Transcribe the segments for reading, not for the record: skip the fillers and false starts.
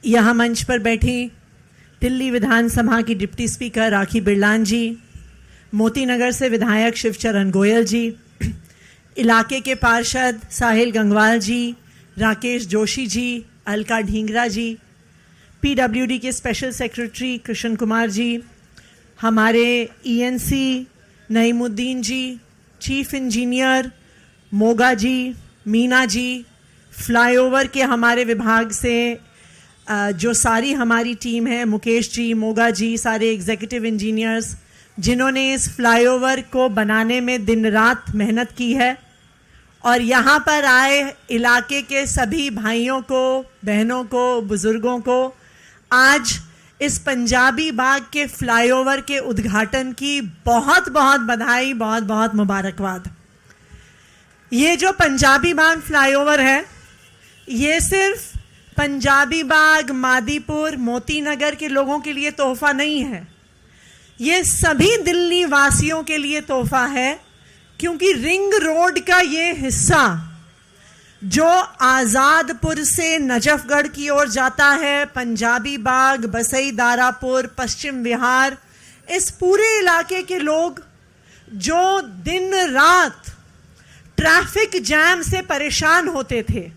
यहाँ मंच पर बैठी दिल्ली विधानसभा की डिप्टी स्पीकर राखी बिरलान जी, मोती नगर से विधायक शिवचरण गोयल जी, इलाके के पार्षद साहिल गंगवाल जी, राकेश जोशी जी, अलका ढींगरा जी, पीडब्ल्यूडी के स्पेशल सेक्रेटरी कृष्ण कुमार जी, हमारे ईएनसी नईमुद्दीन जी, चीफ इंजीनियर मोगा जी, मीना जी, फ्लाईओवर के हमारे विभाग से जो सारी हमारी टीम है, मुकेश जी, मोगा जी, सारे एग्जीक्यूटिव इंजीनियर्स जिन्होंने इस फ्लाईओवर को बनाने में दिन रात मेहनत की है, और यहाँ पर आए इलाके के सभी भाइयों को, बहनों को, बुजुर्गों को आज इस पंजाबी बाग के फ्लाईओवर के उद्घाटन की बहुत बहुत बधाई, बहुत बहुत मुबारकबाद। ये जो पंजाबी बाग फ्लाईओवर है, ये सिर्फ पंजाबी बाग, मादीपुर, मोती नगर के लोगों के लिए तोहफा नहीं है, ये सभी दिल्ली वासियों के लिए तोहफा है, क्योंकि रिंग रोड का ये हिस्सा जो आज़ादपुर से नजफगढ़ की ओर जाता है, पंजाबी बाग, बसई दारापुर, पश्चिम विहार, इस पूरे इलाके के लोग जो दिन रात ट्रैफिक जैम से परेशान होते थे,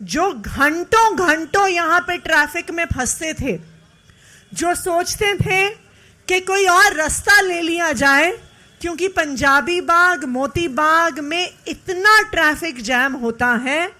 जो घंटों घंटों यहाँ पे ट्रैफिक में फंसते थे, जो सोचते थे कि कोई और रास्ता ले लिया जाए क्योंकि पंजाबी बाग, मोती बाग में इतना ट्रैफिक जैम होता है,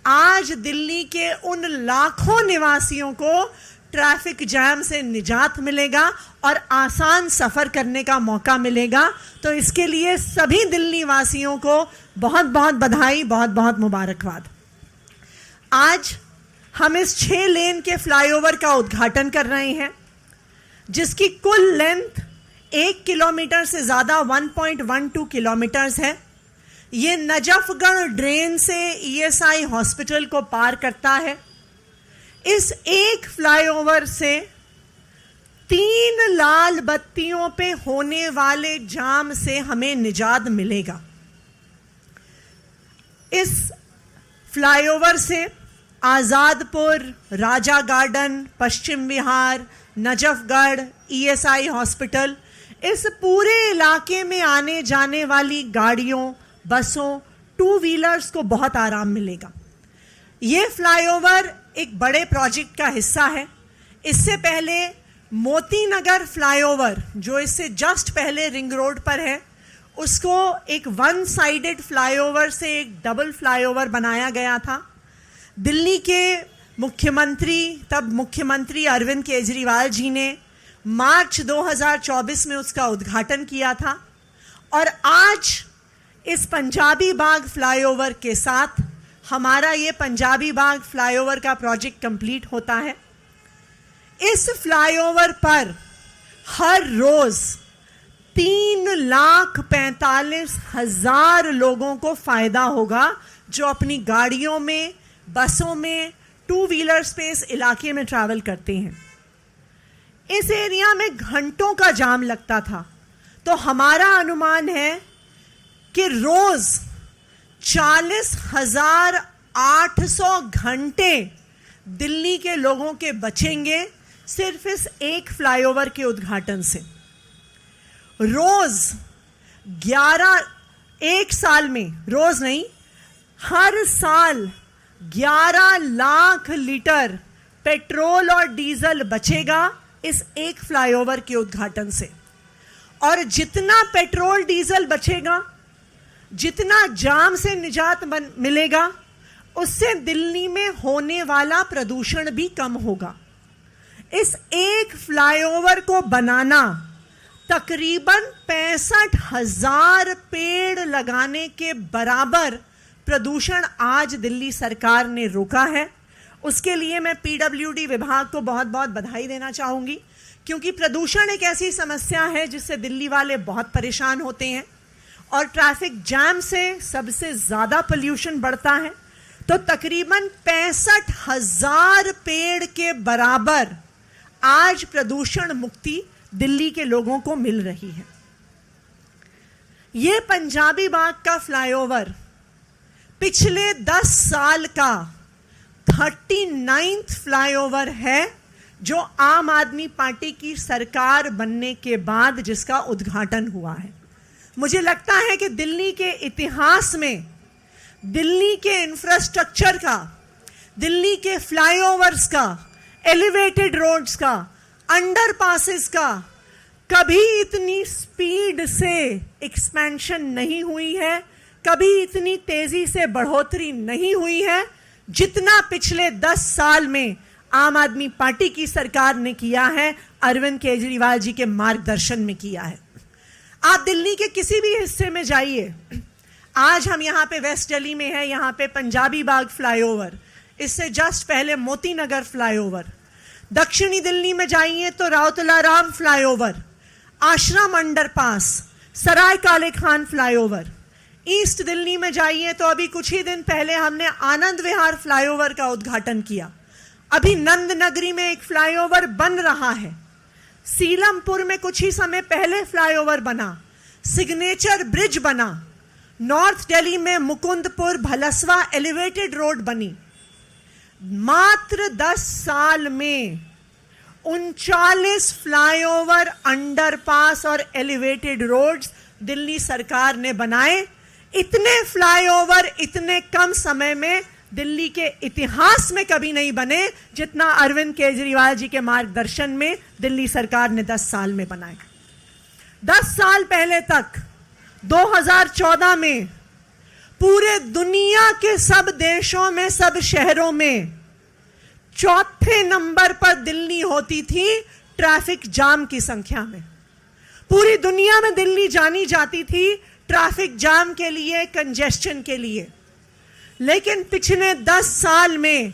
आज दिल्ली के उन लाखों निवासियों को ट्रैफिक जैम से निजात मिलेगा और आसान सफ़र करने का मौका मिलेगा। तो इसके लिए सभी दिल्ली वासियों को बहुत बहुत बधाई, बहुत बहुत मुबारकबाद। आज हम इस 6 लेन के फ्लाईओवर का उद्घाटन कर रहे हैं, जिसकी कुल लेंथ 1 किलोमीटर से ज़्यादा 1.12 किलोमीटर्स है। ये नजफगढ़ ड्रेन से ईएसआई हॉस्पिटल को पार करता है। इस एक फ्लाईओवर से 3 लाल बत्तियों पे होने वाले जाम से हमें निजात मिलेगा। इस फ्लाईओवर से आज़ादपुर, राजा garden, Paschim Vihar, Najafgarh, ESI hospital, इस पूरे इलाके में आने जाने वाली गाड़ियों, बसों, 2 व्हीलर्स को बहुत आराम मिलेगा। ये फ्लाईओवर एक बड़े प्रोजेक्ट का हिस्सा है। इससे पहले मोती नगर फ्लाईओवर, जो इससे जस्ट पहले रिंग रोड पर है, उसको एक 1 साइडेड फ्लाईओवर से एक डबल फ्लाईओवर बनाया गया था। दिल्ली के मुख्यमंत्री, तब मुख्यमंत्री अरविंद केजरीवाल जी ने मार्च 2024 में उसका उद्घाटन किया था, और आज इस पंजाबी बाग फ्लाईओवर के साथ हमारा ये पंजाबी बाग फ्लाईओवर का प्रोजेक्ट कंप्लीट होता है। इस फ्लाईओवर पर हर रोज 3,45,000 लोगों को फायदा होगा, जो अपनी गाड़ियों में, बसों में, 2 व्हीलर्स पे इस इलाके में ट्रैवल करते हैं। इस एरिया में घंटों का जाम लगता था, तो हमारा अनुमान है कि रोज 40,800 घंटे दिल्ली के लोगों के बचेंगे सिर्फ इस एक फ्लाईओवर के उद्घाटन से। रोज 1 साल में, रोज नहीं, हर साल 11 लाख लीटर पेट्रोल और डीजल बचेगा इस एक फ्लाईओवर के उद्घाटन से। और जितना पेट्रोल डीजल बचेगा, जितना जाम से निजात मिलेगा, उससे दिल्ली में होने वाला प्रदूषण भी कम होगा। इस एक फ्लाईओवर को बनाना तकरीबन 65,000 पेड़ लगाने के बराबर प्रदूषण आज दिल्ली सरकार ने रोका है। उसके लिए मैं पीडब्ल्यूडी विभाग को बहुत बहुत बधाई देना चाहूँगी, क्योंकि प्रदूषण एक ऐसी समस्या है जिससे दिल्ली वाले बहुत परेशान होते हैं, और ट्रैफिक जैम से सबसे ज़्यादा पोल्यूशन बढ़ता है। तो तकरीबन 65,000 पेड़ के बराबर आज प्रदूषण मुक्ति दिल्ली के लोगों को मिल रही है। ये पंजाबी बाग का फ्लाईओवर पिछले 10 साल का 39th फ्लाईओवर है जो आम आदमी पार्टी की सरकार बनने के बाद जिसका उद्घाटन हुआ है। मुझे लगता है कि दिल्ली के इतिहास में दिल्ली के इंफ्रास्ट्रक्चर का, दिल्ली के फ्लाईओवर्स का, एलिवेटेड रोड्स का, अंडरपासेस का कभी इतनी स्पीड से एक्सपेंशन नहीं हुई है, कभी इतनी तेजी से बढ़ोतरी नहीं हुई है जितना पिछले 10 साल में आम आदमी पार्टी की सरकार ने किया है, अरविंद केजरीवाल जी के मार्गदर्शन में किया है। आप दिल्ली के किसी भी हिस्से में जाइए, आज हम यहाँ पे वेस्ट दिल्ली में है, यहाँ पे पंजाबी बाग फ्लाईओवर, इससे जस्ट पहले मोती नगर फ्लाईओवर, दक्षिणी दिल्ली में जाइए तो राउतला राम फ्लाईओवर, आश्रम अंडरपास, सराय काले खान फ्लाईओवर, ईस्ट दिल्ली में जाइए तो अभी कुछ ही दिन पहले हमने आनंद विहार फ्लाईओवर का उद्घाटन किया, अभी नंद नगरी में एक फ्लाईओवर बन रहा है, सीलमपुर में कुछ ही समय पहले फ्लाईओवर बना, सिग्नेचर ब्रिज बना, नॉर्थ दिल्ली में मुकुंदपुर भलसवा एलिवेटेड रोड बनी। मात्र 10 साल में 39 फ्लाईओवर, अंडरपास और एलिवेटेड रोड्स दिल्ली सरकार ने बनाए। इतने फ्लाईओवर इतने कम समय में दिल्ली के इतिहास में कभी नहीं बने जितना अरविंद केजरीवाल जी के मार्गदर्शन में दिल्ली सरकार ने 10 साल में बनाए। 10 साल पहले तक 2014 में पूरे दुनिया के सब देशों में, सब शहरों में चौथे नंबर पर दिल्ली होती थी ट्रैफिक जाम की संख्या में। पूरी दुनिया में दिल्ली जानी जाती थी ट्रैफिक जाम के लिए, कंजेस्शन के लिए। लेकिन पिछले 10 साल में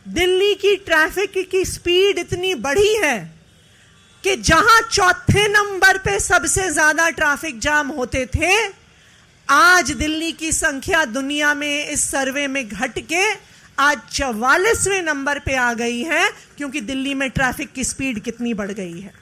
दिल्ली की ट्रैफिक की स्पीड इतनी बढ़ी है कि जहां चौथे नंबर पे सबसे ज्यादा ट्रैफिक जाम होते थे, आज दिल्ली की संख्या दुनिया में इस सर्वे में घट के आज 44वें नंबर पे आ गई है, क्योंकि दिल्ली में ट्रैफिक की स्पीड कितनी बढ़ गई है।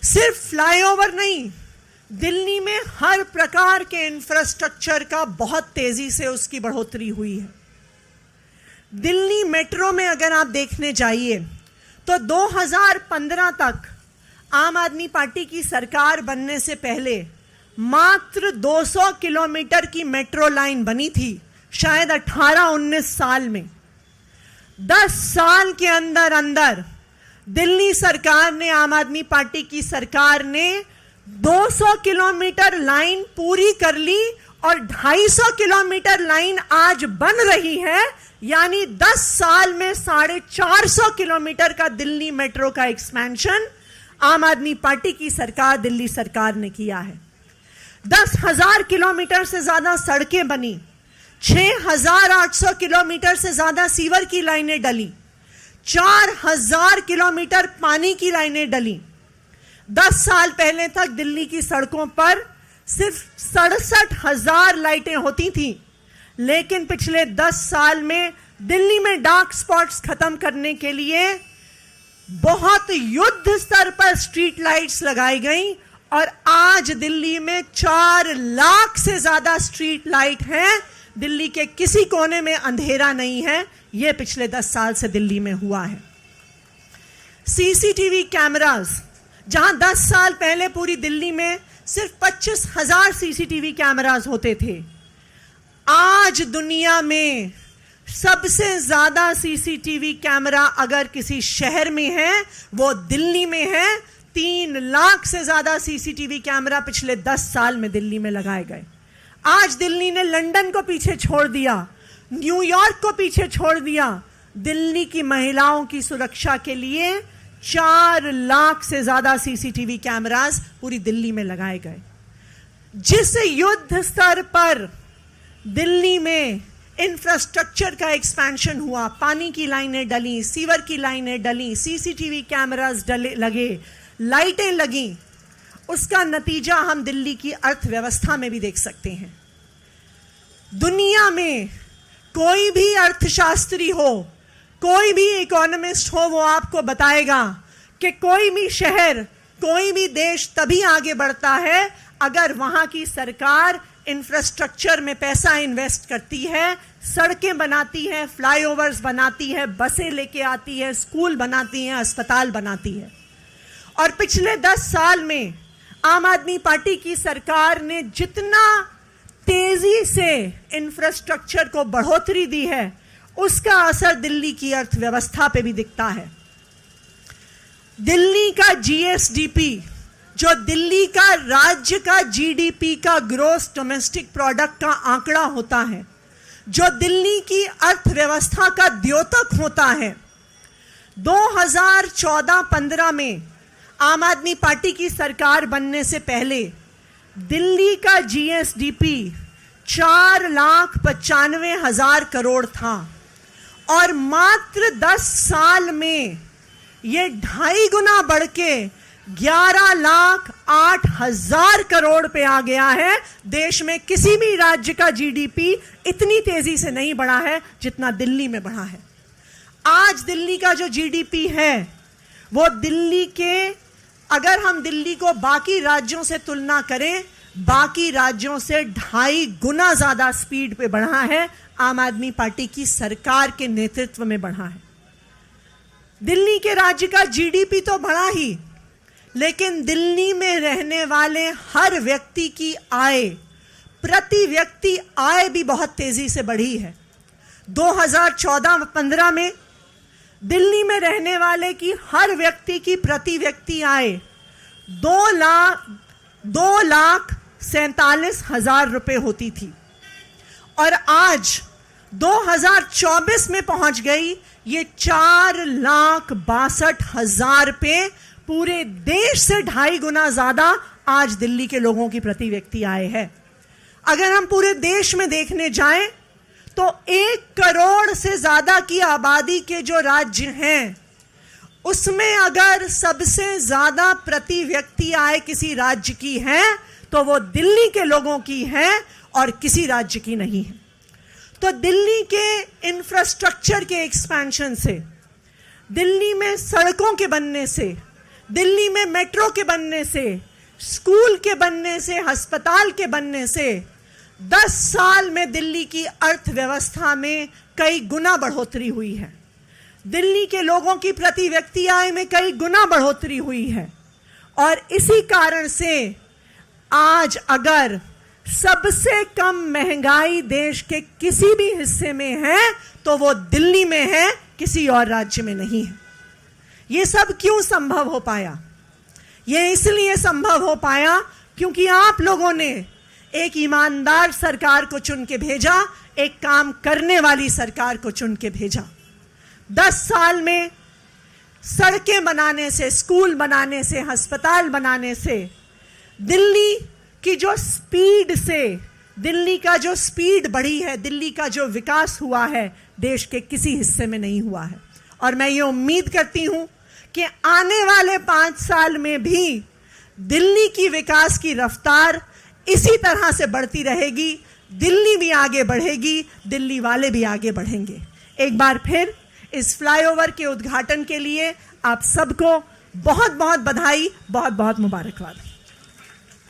सिर्फ फ्लाईओवर नहीं, दिल्ली में हर प्रकार के इंफ्रास्ट्रक्चर का बहुत तेजी से उसकी बढ़ोतरी हुई है। दिल्ली मेट्रो में अगर आप देखने जाइए तो 2015 तक आम आदमी पार्टी की सरकार बनने से पहले मात्र 200 किलोमीटर की मेट्रो लाइन बनी थी, शायद 18-19 साल में। 10 साल के अंदर अंदर दिल्ली सरकार ने, आम आदमी पार्टी की सरकार ने 200 किलोमीटर लाइन पूरी कर ली और 250 किलोमीटर लाइन आज बन रही है। यानी 10 साल में 450 किलोमीटर का दिल्ली मेट्रो का एक्सपेंशन आम आदमी पार्टी की सरकार, दिल्ली सरकार ने किया है। 10,000 किलोमीटर से ज्यादा सड़कें बनी, 6,800 किलोमीटर से ज्यादा सीवर की लाइनें डली, 4,000 किलोमीटर पानी की लाइनें डली। 10 साल पहले तक दिल्ली की सड़कों पर सिर्फ 67,000 लाइटें होती थी, लेकिन पिछले 10 साल में दिल्ली में डार्क स्पॉट्स खत्म करने के लिए बहुत युद्ध स्तर पर स्ट्रीट लाइट्स लगाई गई और आज दिल्ली में 4 लाख से ज्यादा स्ट्रीट लाइट हैं। दिल्ली के किसी कोने में अंधेरा नहीं है। यह पिछले 10 साल से दिल्ली में हुआ है। सीसीटीवी कैमरास, जहां 10 साल पहले पूरी दिल्ली में सिर्फ 25,000 सीसीटीवी कैमरास होते थे, आज दुनिया में सबसे ज्यादा सीसीटीवी कैमरा अगर किसी शहर में है वो दिल्ली में है। 3 लाख से ज्यादा सीसीटीवी कैमरा पिछले 10 साल में दिल्ली में लगाए गए। आज दिल्ली ने लंदन को पीछे छोड़ दिया, न्यूयॉर्क को पीछे छोड़ दिया। दिल्ली की महिलाओं की सुरक्षा के लिए 4 लाख से ज्यादा सीसीटीवी कैमरास पूरी दिल्ली में लगाए गए। जिस युद्ध स्तर पर दिल्ली में इंफ्रास्ट्रक्चर का एक्सपेंशन हुआ, पानी की लाइनें डली, सीवर की लाइनें डली, सीसीटीवी कैमरास लगे, लाइटें लगी, उसका नतीजा हम दिल्ली की अर्थव्यवस्था में भी देख सकते हैं। दुनिया में कोई भी अर्थशास्त्री हो, कोई भी इकोनॉमिस्ट हो, वो आपको बताएगा कि कोई भी शहर, कोई भी देश तभी आगे बढ़ता है अगर वहां की सरकार इंफ्रास्ट्रक्चर में पैसा इन्वेस्ट करती है, सड़कें बनाती है, फ्लाईओवर्स बनाती है, बसें लेके आती है, स्कूल बनाती है, अस्पताल बनाती है। और पिछले 10 साल में आम आदमी पार्टी की सरकार ने जितना तेजी से इंफ्रास्ट्रक्चर को बढ़ोतरी दी है, उसका असर दिल्ली की अर्थव्यवस्था पे भी दिखता है। दिल्ली का जीएसडीपी, जो दिल्ली का राज्य का जीडीपी का ग्रोस डोमेस्टिक प्रोडक्ट का आंकड़ा होता है, जो दिल्ली की अर्थव्यवस्था का द्योतक होता है, 2014-15 में आम आदमी पार्टी की सरकार बनने से पहले दिल्ली का जीएसडीपी 4,95,000 करोड़ था और मात्र 10 साल में ये 2.5 गुना बढ़ के 11,08,000 करोड़ पे आ गया है। देश में किसी भी राज्य का जीडीपी इतनी तेजी से नहीं बढ़ा है जितना दिल्ली में बढ़ा है। आज दिल्ली का जो जीडीपी है वो दिल्ली के, अगर हम दिल्ली को बाकी राज्यों से तुलना करें, बाकी राज्यों से 2.5 गुना ज्यादा स्पीड पे बढ़ा है। आम आदमी पार्टी की सरकार के नेतृत्व में बढ़ा है। दिल्ली के राज्य का जीडीपी तो बढ़ा ही, लेकिन दिल्ली में रहने वाले हर व्यक्ति की आय, प्रति व्यक्ति आय भी बहुत तेजी से बढ़ी है। 2014-15 में दिल्ली में रहने वाले की हर व्यक्ति की प्रति व्यक्ति आय 2,47,000 रुपए होती थी और आज 2024 में पहुंच गई ये 4,62,000 पे। पूरे देश से 2.5 गुना ज्यादा आज दिल्ली के लोगों की प्रति व्यक्ति आय है। अगर हम पूरे देश में देखने जाएं तो 1 करोड़ से ज्यादा की आबादी के जो राज्य हैं, उसमें अगर सबसे ज्यादा प्रति व्यक्ति आय किसी राज्य की है तो वो दिल्ली के लोगों की है और किसी राज्य की नहीं है। तो दिल्ली के इंफ्रास्ट्रक्चर के एक्सपेंशन से, दिल्ली में सड़कों के बनने से, दिल्ली में मेट्रो के बनने से, स्कूल के बनने से, अस्पताल के बनने से 10 साल में दिल्ली की अर्थव्यवस्था में कई गुना बढ़ोतरी हुई है। दिल्ली के लोगों की प्रति व्यक्ति आय में कई गुना बढ़ोतरी हुई है और इसी कारण से आज अगर सबसे कम महंगाई देश के किसी भी हिस्से में है तो वो दिल्ली में है, किसी और राज्य में नहीं है। ये सब क्यों संभव हो पाया? ये इसलिए संभव हो पाया क्योंकि आप लोगों ने एक ईमानदार सरकार को चुन के भेजा, एक काम करने वाली सरकार को चुन के भेजा। 10 साल में सड़कें बनाने से, स्कूल बनाने से, अस्पताल बनाने से, दिल्ली की जो स्पीड से, दिल्ली का जो स्पीड बढ़ी है, दिल्ली का जो विकास हुआ है, देश के किसी हिस्से में नहीं हुआ है। और मैं ये उम्मीद करती हूं कि आने वाले 5 साल में भी दिल्ली की विकास की रफ्तार इसी तरह से बढ़ती रहेगी। दिल्ली भी आगे बढ़ेगी, दिल्ली वाले भी आगे बढ़ेंगे। एक बार फिर इस फ्लाईओवर के उद्घाटन के लिए आप सबको बहुत बहुत बधाई, बहुत बहुत मुबारकबाद।